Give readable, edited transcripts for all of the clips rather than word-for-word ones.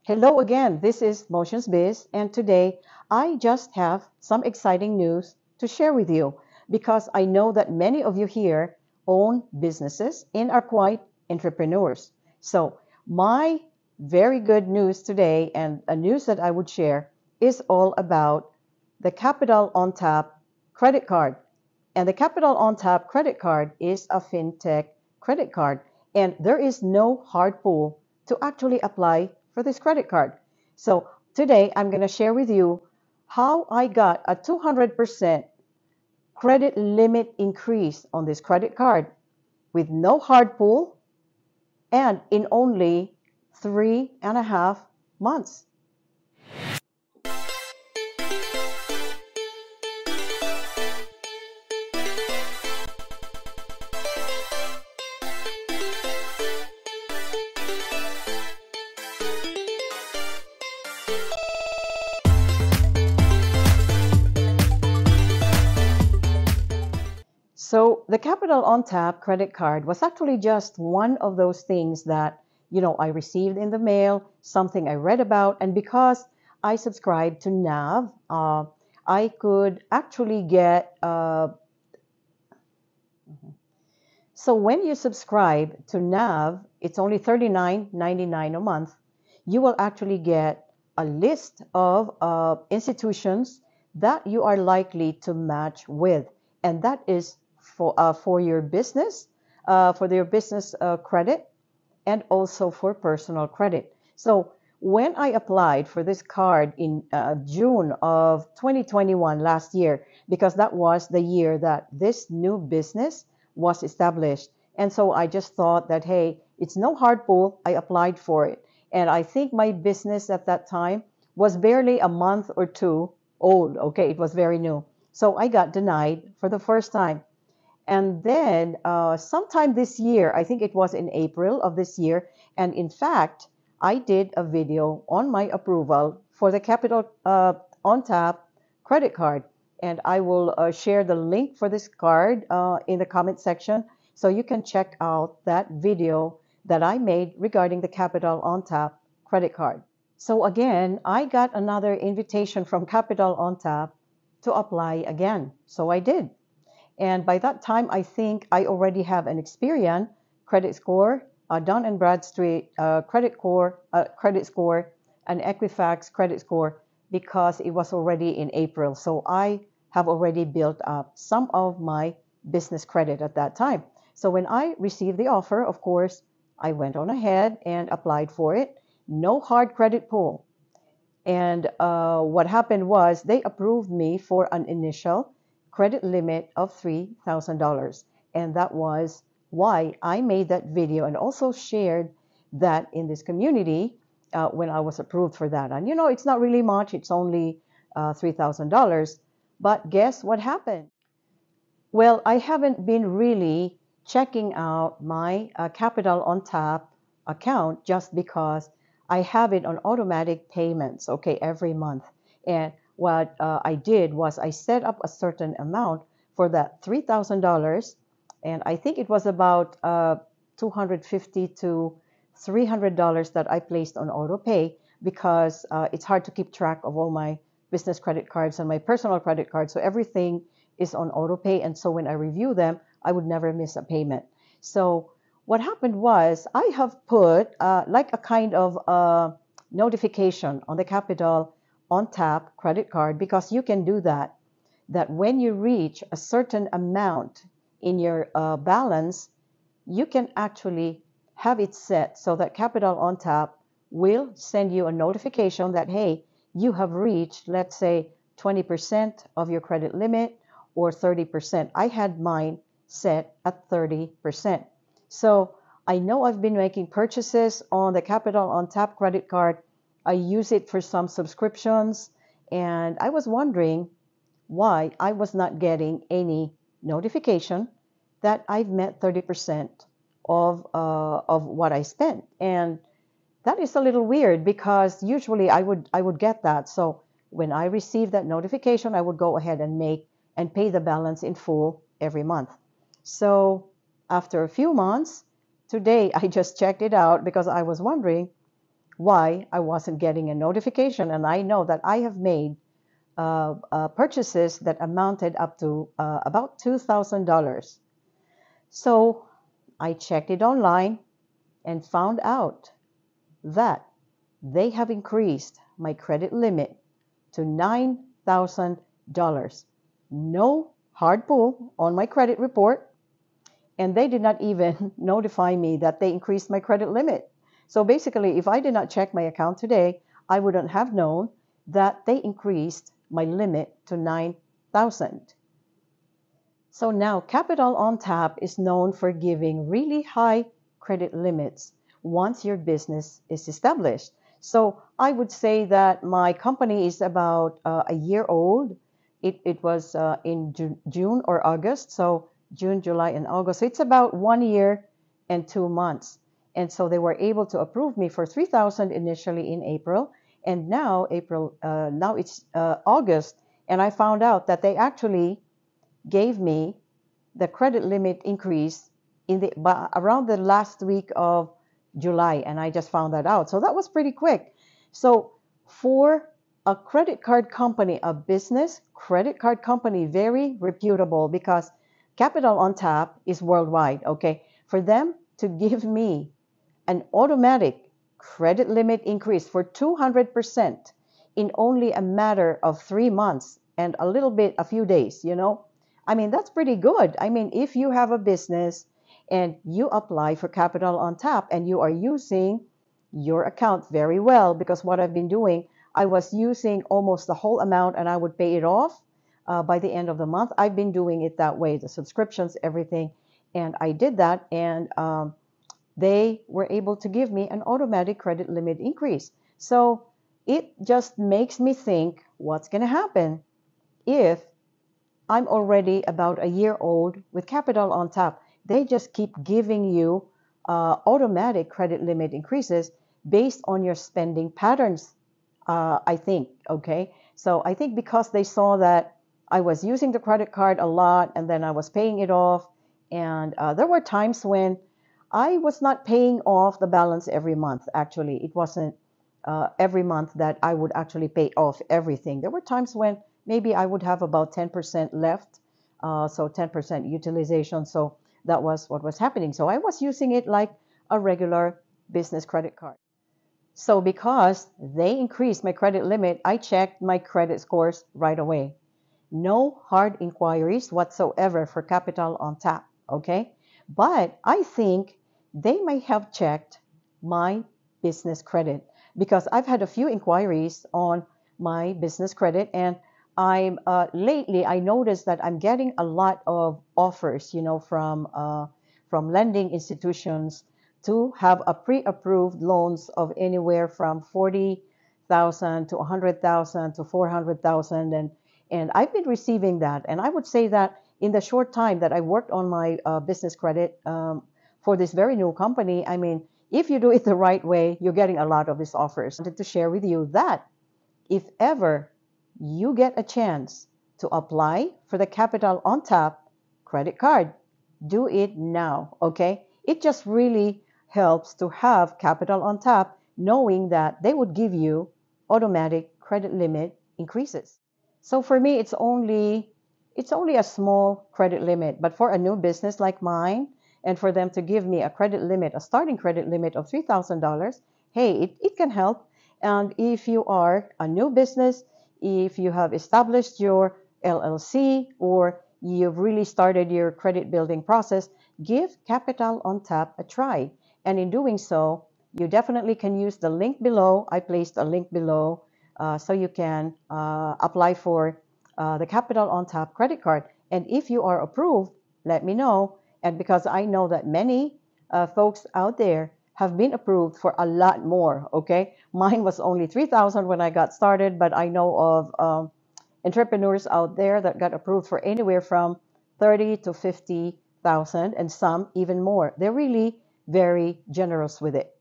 Hello again, this is Motionz Biz, and today I just have some exciting news to share with you because I know that many of you here own businesses and are quite entrepreneurs. So, my very good news today and a news that I would share is all about the Capital on Tap credit card. And the Capital on Tap credit card is a FinTech credit card, and there is no hard pull to actually apply for this credit card. So today I'm going to share with you how I got a 200% credit limit increase on this credit card with no hard pull and in only 3.5 months. So the Capital on Tap credit card was actually just one of those things that, I received in the mail, something I read about, and because I subscribed to NAV, I could actually get. So when you subscribe to NAV, it's only $39.99 a month. You will actually get a list of institutions that you are likely to match with, and that is for your business credit, and also for personal credit. So when I applied for this card in June of 2021 last year, because that was the year that this new business was established. And so I just thought that, hey, it's no hard pull. I applied for it. And I think my business at that time was barely a month or two old. Okay, it was very new. So I got denied for the first time. And then sometime this year, I think it was in April of this year, and in fact, I did a video on my approval for the Capital on Tap credit card. And I will share the link for this card in the comment section so you can check out that video that I made regarding the Capital on Tap credit card. So again, I got another invitation from Capital on Tap to apply again. So I did. And by that time, I think I already have an Experian credit score, a Dun& Bradstreet credit score, an Equifax credit score, because it was already in April. So I have already built up some of my business credit at that time. So when I received the offer, of course, I went on ahead and applied for it. No hard credit pull. And what happened was they approved me for an initial credit limit of $3,000. And that was why I made that video and also shared that in this community when I was approved for that. And it's not really much, it's only $3,000. But guess what happened? Well, I haven't been really checking out my Capital on Tap account just because I have it on automatic payments, okay, every month. And what I did was I set up a certain amount for that $3,000, and I think it was about $250 to $300 that I placed on auto pay because it's hard to keep track of all my business credit cards and my personal credit cards. So everything is on auto pay, and so when I review them, I would never miss a payment. So what happened was I have put like a kind of notification on the Capital on Tap credit card, because you can do that when you reach a certain amount in your balance, you can actually have it set so that Capital on Tap will send you a notification that, hey, you have reached, let's say, 20% of your credit limit or 30%. I had mine set at 30%. So I know I've been making purchases on the Capital on Tap credit card. I use it for some subscriptions, and I was wondering why I was not getting any notification that I've met 30% of what I spent. And that is a little weird because usually I would get that. So when I received that notification, I would go ahead and pay the balance in full every month. So after a few months, today I just checked it out because I was wondering why I wasn't getting a notification. And I know that I have made purchases that amounted up to about $2,000. So I checked it online and found out that they have increased my credit limit to $9,000. No hard pull on my credit report, and they did not even notify me that they increased my credit limit. So basically, if I did not check my account today, I wouldn't have known that they increased my limit to $9,000. So now Capital on Tap is known for giving really high credit limits once your business is established. So I would say that my company is about a year old. It was in June or August, so June, July, and August. So it's about 1 year and 2 months. And so they were able to approve me for $3,000 initially in April, and now now it's August, and I found out that they actually gave me the credit limit increase around the last week of July, and I just found that out. So that was pretty quick. So for a credit card company, a business credit card company, very reputable, because Capital on Tap is worldwide, okay? For them to give me an automatic credit limit increase for 200% in only a matter of 3 months and a few days, I mean, that's pretty good. I mean, if you have a business and you apply for Capital on Tap and you are using your account very well, because what I've been doing, I was using almost the whole amount and I would pay it off by the end of the month. I've been doing it that way, the subscriptions, everything. And I did that, and they were able to give me an automatic credit limit increase. So it just makes me think, what's going to happen if I'm already about a year old with Capital on Tap? They just keep giving you automatic credit limit increases based on your spending patterns, I think, okay? So I think because they saw that I was using the credit card a lot and then I was paying it off, and there were times when I was not paying off the balance every month. Actually, it wasn't every month that I would actually pay off everything. There were times when maybe I would have about 10% left, so 10% utilization. So that was what was happening. So I was using it like a regular business credit card. So because they increased my credit limit, I checked my credit scores right away. No hard inquiries whatsoever for Capital on Tap, okay? But I think they may have checked my business credit, because I've had a few inquiries on my business credit, and I'm lately I noticed that I'm getting a lot of offers, from lending institutions to have a pre-approved loans of anywhere from 40,000 to 100,000 to 400,000, and I've been receiving that. And I would say that in the short time that I worked on my business credit for this very new company, I mean, if you do it the right way, you're getting a lot of these offers. I wanted to share with you that if ever you get a chance to apply for the Capital on Tap credit card, do it now, okay? It just really helps to have Capital on Tap, knowing that they would give you automatic credit limit increases. So for me, it's only a small credit limit, but for a new business like mine, and for them to give me a credit limit, a starting credit limit of $3,000, hey, it can help. And if you are a new business, if you have established your LLC, or you've really started your credit building process, give Capital on Tap a try. And in doing so, you definitely can use the link below. I placed a link below so you can apply for the Capital on Tap credit card. And if you are approved, let me know. And because I know that many folks out there have been approved for a lot more, okay? Mine was only $3,000 when I got started, but I know of entrepreneurs out there that got approved for anywhere from 30 to 50,000, and some even more. They're really very generous with it.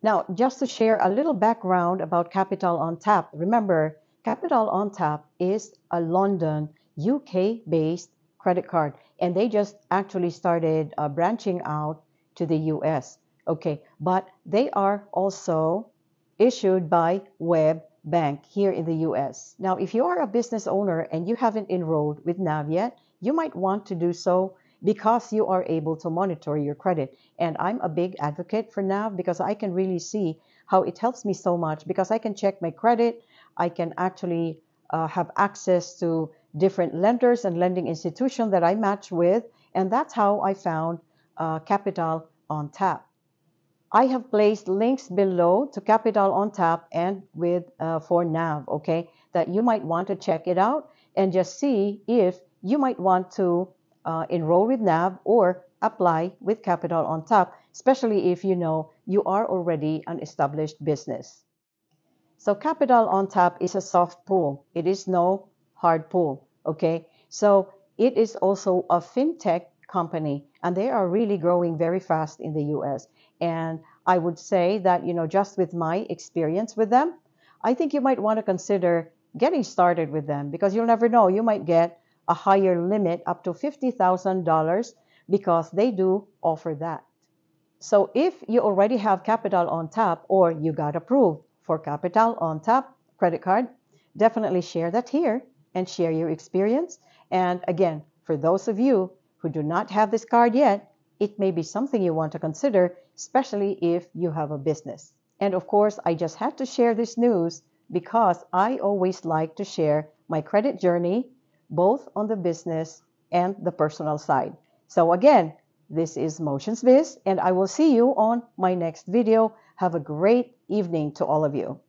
Now, just to share a little background about Capital on Tap. Remember, Capital on Tap is a London, UK-based credit card, and they just actually started branching out to the US. Okay, but they are also issued by Web Bank here in the US. Now, if you are a business owner and you haven't enrolled with NAV yet, you might want to do so because you are able to monitor your credit. And I'm a big advocate for NAV because I can really see how it helps me so much because I can check my credit. I can actually have access to different lenders and lending institutions that I match with. And that's how I found Capital on Tap. I have placed links below to Capital on Tap and with for NAV, okay, that you might want to check it out and just see if you might want to enroll with NAV or apply with Capital on Tap, especially if you know you are already an established business. So Capital on Tap is a soft pull. It is no hard pull, okay? So it is also a FinTech company, and they are really growing very fast in the US. And I would say that, just with my experience with them, I think you might want to consider getting started with them because you'll never know. You might get a higher limit up to $50,000 because they do offer that. So if you already have Capital on Tap or you got approved for Capital on Tap credit card, definitely share that here and share your experience. And again, for those of you who do not have this card yet, it may be something you want to consider, especially if you have a business. And of course, I just had to share this news because I always like to share my credit journey, both on the business and the personal side. So again, this is Motionz Biz, and I will see you on my next video. Have a great evening to all of you.